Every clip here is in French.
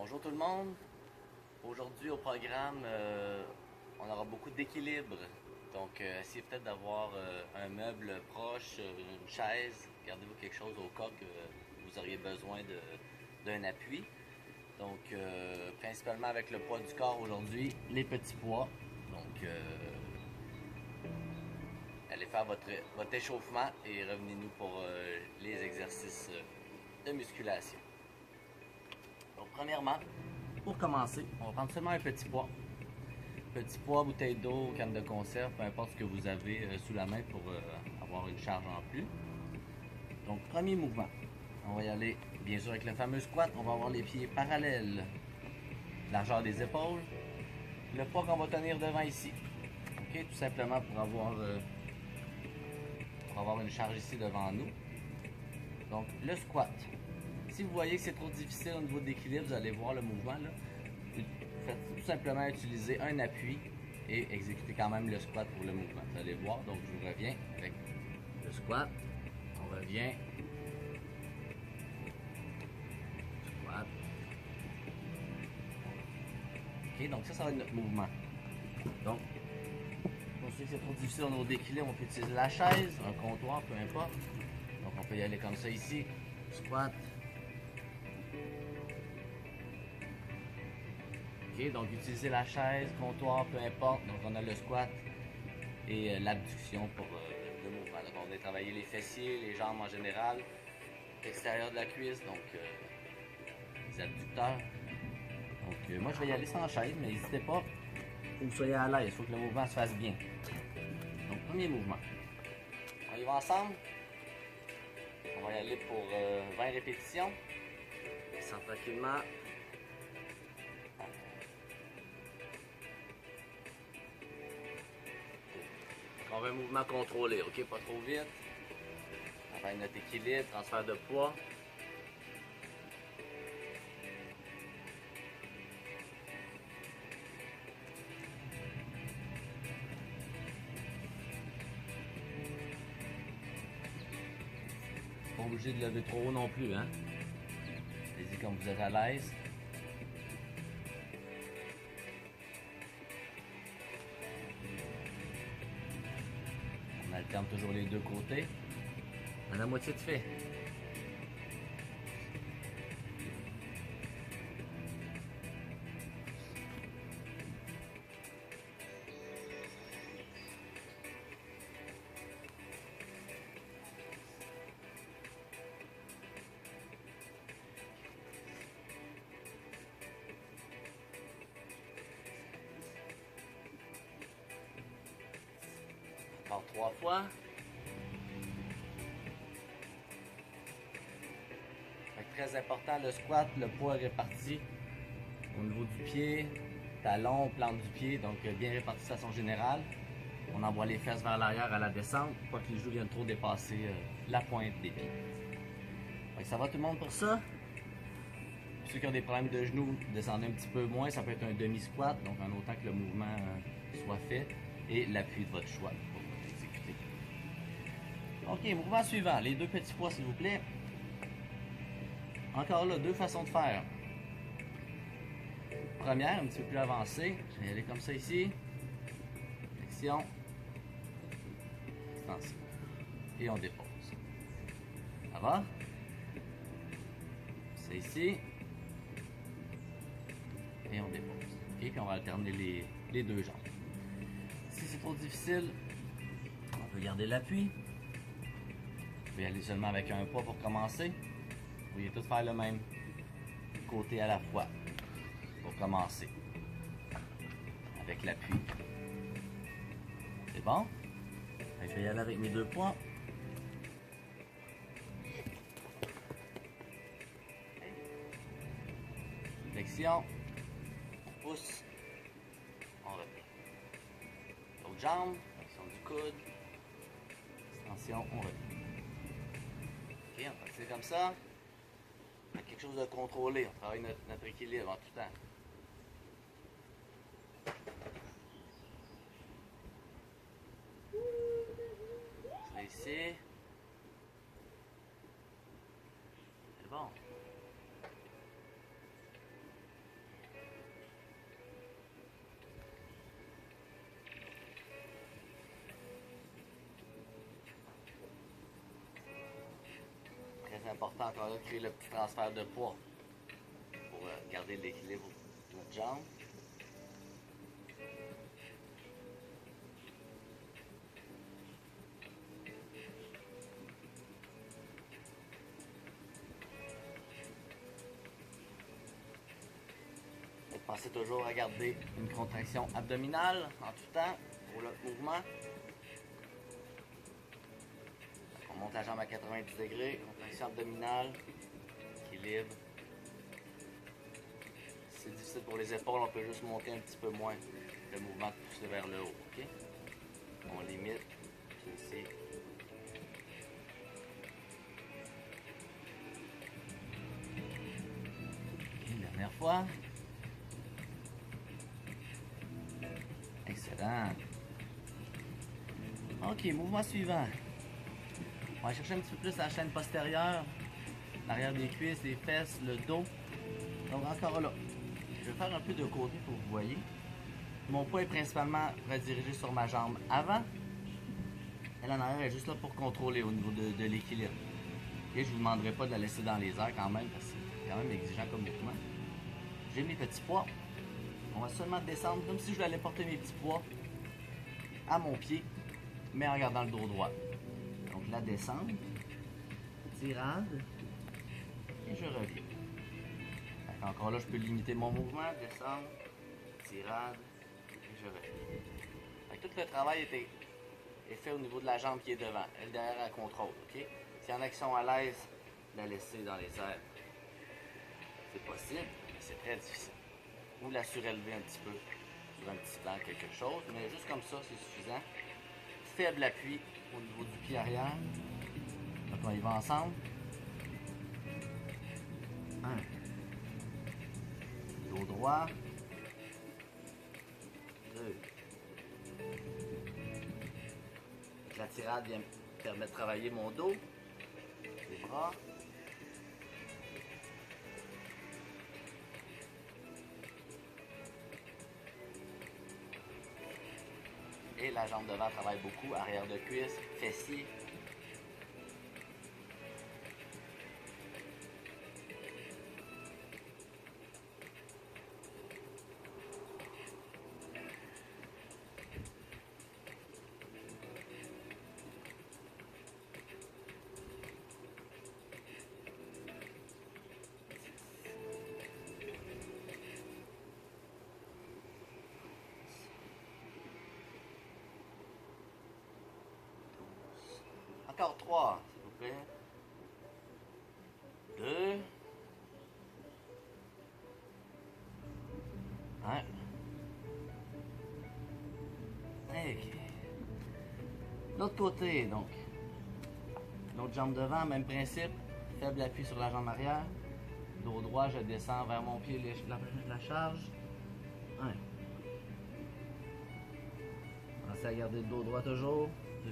Bonjour tout le monde. Aujourd'hui au programme, on aura beaucoup d'équilibre. Donc, essayez peut-être d'avoir un meuble proche, une chaise. Gardez-vous quelque chose au cas que vous auriez besoin d'un appui. Donc, principalement avec le poids du corps aujourd'hui, les petits poids. Donc, allez faire votre échauffement et revenez-nous pour les exercices de musculation. Donc, premièrement, pour commencer, on va prendre seulement un petit poids. Petit poids, bouteille d'eau, canne de conserve, peu importe ce que vous avez sous la main pour avoir une charge en plus. Donc, premier mouvement. On va y aller, bien sûr, avec le fameux squat. On va avoir les pieds parallèles, largeur des épaules. Le poids qu'on va tenir devant ici. OK? Tout simplement pour avoir une charge ici devant nous. Donc, le squat. Si vous voyez que c'est trop difficile au niveau de l'équilibre, vous allez voir le mouvement. Là. Faites tout simplement utiliser un appui et exécuter quand même le squat pour le mouvement. Vous allez voir, donc je vous reviens avec le squat. On revient. Squat. OK, donc ça va être notre mouvement. Donc, pour ceux que c'est trop difficile au niveau d'équilibre, on peut utiliser la chaise, un comptoir, peu importe. Donc on peut y aller comme ça ici. Squat. OK, donc utiliser la chaise, comptoir, peu importe. Donc on a le squat et l'abduction pour le mouvement. Donc on va travailler les fessiers, les jambes en général, l'extérieur de la cuisse, donc les abducteurs. Donc moi je vais y aller sans chaise, mais n'hésitez pas, il faut que vous soyez à l'aise, il faut que le mouvement se fasse bien. Donc premier mouvement. On y va ensemble. On va y aller pour 20 répétitions. Descends tranquillement. On veut un mouvement contrôlé, ok? Pas trop vite. On va notre équilibre, transfert de poids. Pas obligé de lever trop haut non plus, hein? Allez-y comme vous êtes à l'aise. On alterne toujours les deux côtés. À la moitié de fait. Encore 3 fois. Très important, le squat, le poids est réparti au niveau du pied, talon, plante du pied, donc bien réparti de façon générale. On envoie les fesses vers l'arrière à la descente, pas que les genoux viennent trop dépasser la pointe des pieds. Donc, ça va tout le monde pour ça? Pour ceux qui ont des problèmes de genoux, descendez un petit peu moins, ça peut être un demi-squat, donc en autant que le mouvement soit fait, et l'appui de votre choix pour exécuter. Ok, mouvement suivant, les deux petits poids s'il vous plaît. Encore là, deux façons de faire. Première, un petit peu plus avancée. Je vais aller comme ça ici. Flexion. Extension. Et on dépose. Ça va? C'est ici. Et on dépose. OK, puis on va alterner les deux jambes. Si c'est trop difficile, on peut garder l'appui. Vous pouvez y aller seulement avec un poids pour commencer. Vous pouvez tous faire le même côté à la fois pour commencer avec l'appui. C'est bon? Je vais y aller avec mes deux poids. Flexion, on pousse, on revient. L'autre jambe, flexion du coude, extension, on revient. Ok, on continue comme ça. On a quelque chose de contrôlé, on travaille notre équilibre en tout temps. C'est ici. C'est bon. important encore là de créer le petit transfert de poids pour garder l'équilibre de notre jambe. Et pensez toujours à garder une contraction abdominale en tout temps pour le mouvement. On monte la jambe à 90 degrés, contraction abdominale, équilibre. Si c'est difficile pour les épaules, on peut juste monter un petit peu moins le mouvement de pousser vers le haut. Okay? On limite ici. Okay, dernière fois. Excellent. Ok, mouvement suivant. On va chercher un petit peu plus la chaîne postérieure, l'arrière des cuisses, les fesses, le dos. Donc encore là, je vais faire un peu de côté pour que vous voyez. Mon poids est principalement redirigé sur ma jambe avant. Elle en arrière est juste là pour contrôler au niveau de l'équilibre. Et je ne vous demanderai pas de la laisser dans les airs quand même, parce que c'est quand même exigeant comme mouvement. J'ai mes petits poids. On va seulement descendre comme si je voulais aller porter mes petits poids à mon pied, mais en regardant le dos droit. Donc la descente, tirade, et je reviens. Donc, encore là, je peux limiter mon mouvement, descendre, tirade, et je reviens. Donc, tout le travail est fait au niveau de la jambe qui est devant. Elle derrière, elle contrôle. Okay? S'il y en a qui sont à l'aise, la laisser dans les airs. C'est possible, mais c'est très difficile. Ou la surélever un petit peu sur un petit plan, quelque chose, mais juste comme ça, c'est suffisant. Faible appui au niveau du pied arrière. Donc on y va ensemble. 1. Dos droit. 2. La tirade vient me permettre de travailler mon dos, les bras. Et la jambe devant travaille beaucoup, arrière de cuisse, fessier. Encore 3, s'il vous plaît. 2. 1. Ok. L'autre côté, donc. L'autre jambe devant, même principe. Faible appui sur la jambe arrière. Dos droit, je descends vers mon pied, la charge. 1. Pensez à garder le dos droit toujours. 2.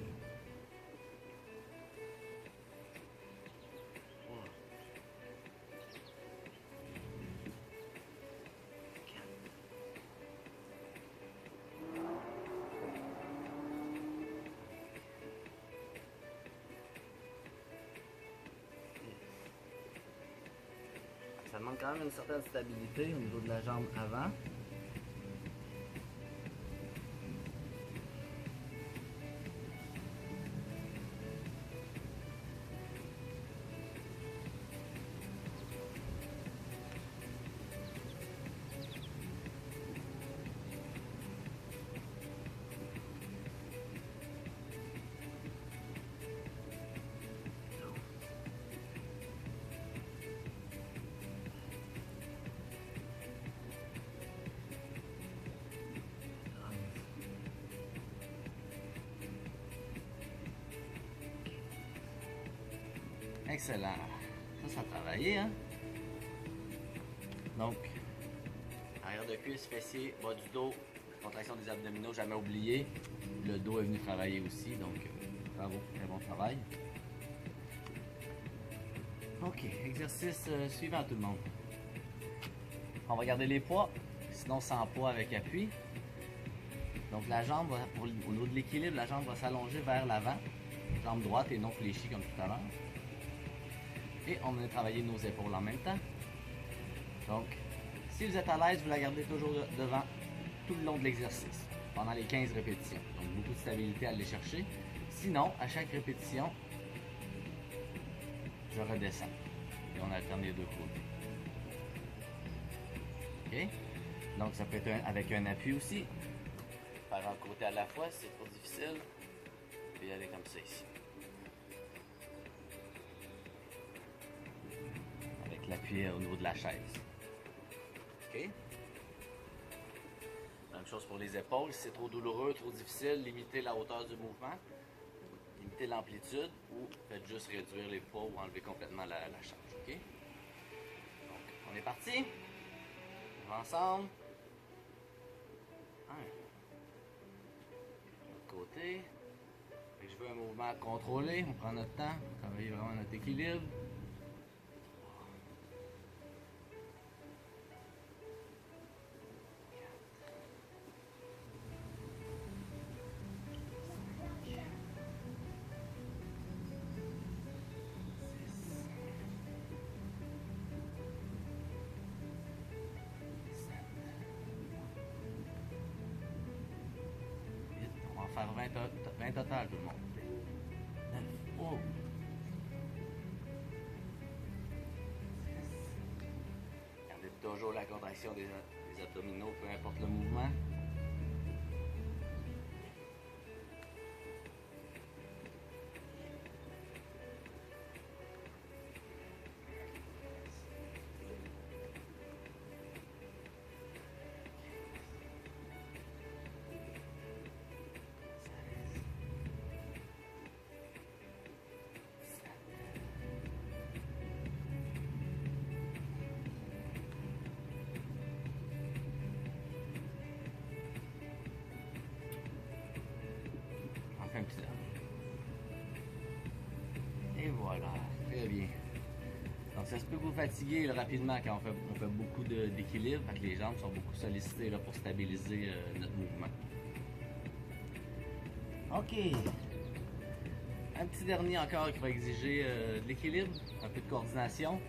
Ça demande quand même une certaine stabilité au niveau de la jambe avant. Excellent. Ça a travaillé, hein? Donc, arrière de cuisse, fessier, bas du dos, contraction des abdominaux, jamais oublié. Le dos est venu travailler aussi, donc bravo, très bon travail. Ok, exercice suivant tout le monde. On va garder les poids, sinon sans poids avec appui. Donc la jambe, au niveau de l'équilibre, la jambe va s'allonger vers l'avant. Jambe droite et non fléchie comme tout à l'heure. Et on vient travailler nos épaules en même temps. Donc, si vous êtes à l'aise, vous la gardez toujours devant tout le long de l'exercice, pendant les 15 répétitions. Donc, beaucoup de stabilité à aller chercher. Sinon, à chaque répétition, je redescends. Et on alterne les deux côtés. OK? Donc, ça peut être avec un appui aussi. Faire un côté à la fois, si c'est trop difficile. Puis aller comme ça ici. Avec l'appui au niveau de la chaise. OK? Même chose pour les épaules. Si c'est trop douloureux, trop difficile, limitez la hauteur du mouvement. Limitez l'amplitude ou faites juste réduire les poids ou enlever complètement la charge. OK? Donc, on est parti. On va ensemble. Un. De l'autre côté. Et je veux un mouvement contrôlé. On prend notre temps. Travailler vraiment notre équilibre. Faire 20 total tout le monde. 9. Oh. Gardez toujours la contraction des abdominaux, peu importe le mouvement. Un petit peu. Et voilà, très bien. Donc ça se peut vous fatiguer rapidement quand on fait beaucoup d'équilibre, parce que les jambes sont beaucoup sollicitées là, pour stabiliser notre mouvement. OK. Un petit dernier encore qui va exiger de l'équilibre, un peu de coordination,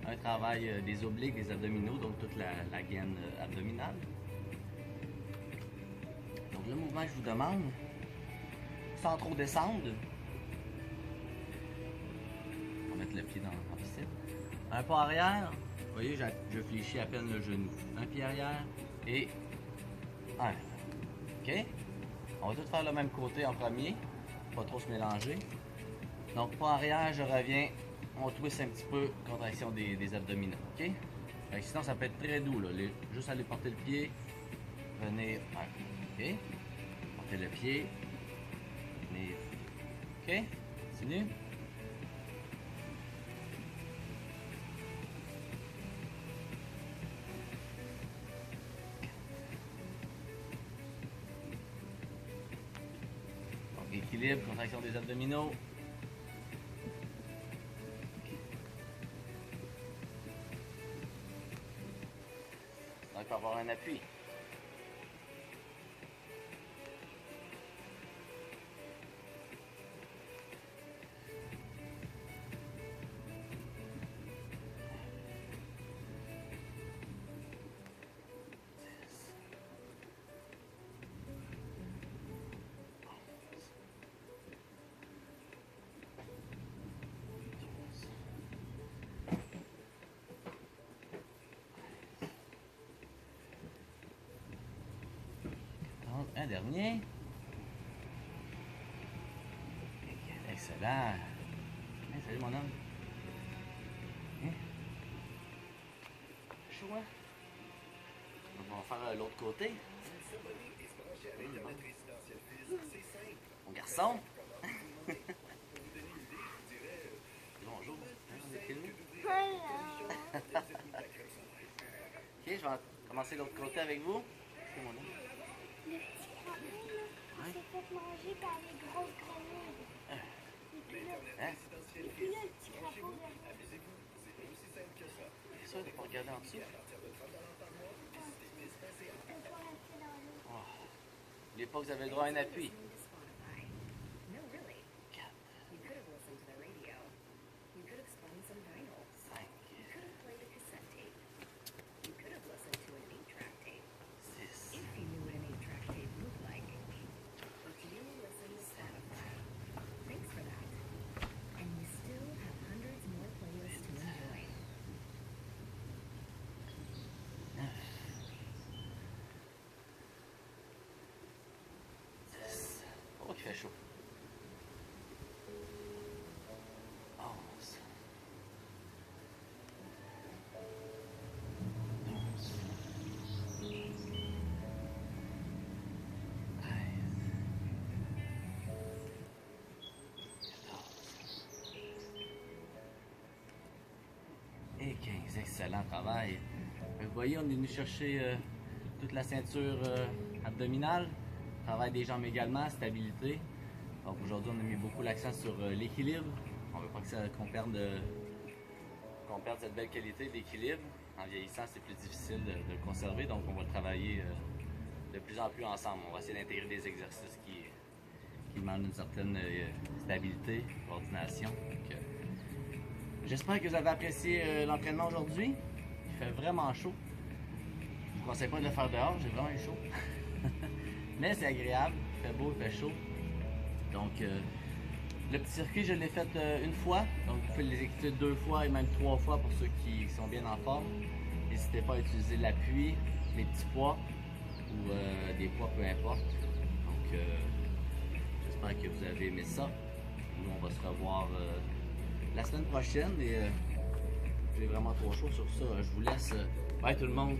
un travail des obliques, des abdominaux, donc toute la gaine abdominale. Donc le mouvement que je vous demande, sans trop descendre, on va mettre le pied dans le piscine. Un pas arrière, vous voyez, je fléchis à peine le genou. Un pied arrière et un. OK? On va tout faire le même côté en premier, pas trop se mélanger. Donc pas arrière, je reviens, on twist un petit peu, contraction des abdominaux. OK? Sinon, ça peut être très doux. Là. Juste aller porter le pied, venir. OK? Porter le pied, venir. OK? Continue. Donc, équilibre, contraction des abdominaux. Donc, il faut avoir un appui. Un dernier. Excellent. Hey, salut mon homme. Hein? Chaud, hein? On va faire l'autre côté. Mon garçon. Bonjour. On est filmé. Ok, je vais commencer l'autre côté avec vous. C'est mon homme. Le petit crapaud, là, il s'est fait manger par les grosses grenouilles. Hein? Et puis là, le petit crapaud, là. C'est sûr de ne pas regarder en dessous. Oh. N'oubliez pas que vous avez le droit à un appui. 4. excellent travail. Vous voyez, on est venu chercher toute la ceinture abdominale, travail des jambes également, stabilité. Donc aujourd'hui, on a mis beaucoup l'accent sur l'équilibre. On ne veut pas qu'on perde cette belle qualité d'équilibre. En vieillissant, c'est plus difficile de le conserver, donc on va travailler de plus en plus ensemble. On va essayer d'intégrer des exercices qui demandent une certaine stabilité, coordination. J'espère que vous avez apprécié l'entraînement aujourd'hui. Il fait vraiment chaud. Je ne vous conseille pas de le faire dehors, j'ai vraiment eu chaud. Mais c'est agréable, il fait beau, il fait chaud. Donc, le petit circuit, je l'ai fait une fois. Donc, vous pouvez l'exécuter 2 fois et même 3 fois pour ceux qui sont bien en forme. N'hésitez pas à utiliser l'appui, les petits poids ou des poids, peu importe. Donc, j'espère que vous avez aimé ça. Nous, on va se revoir la semaine prochaine et j'ai vraiment trop chaud sur ça. Je vous laisse. Bye tout le monde!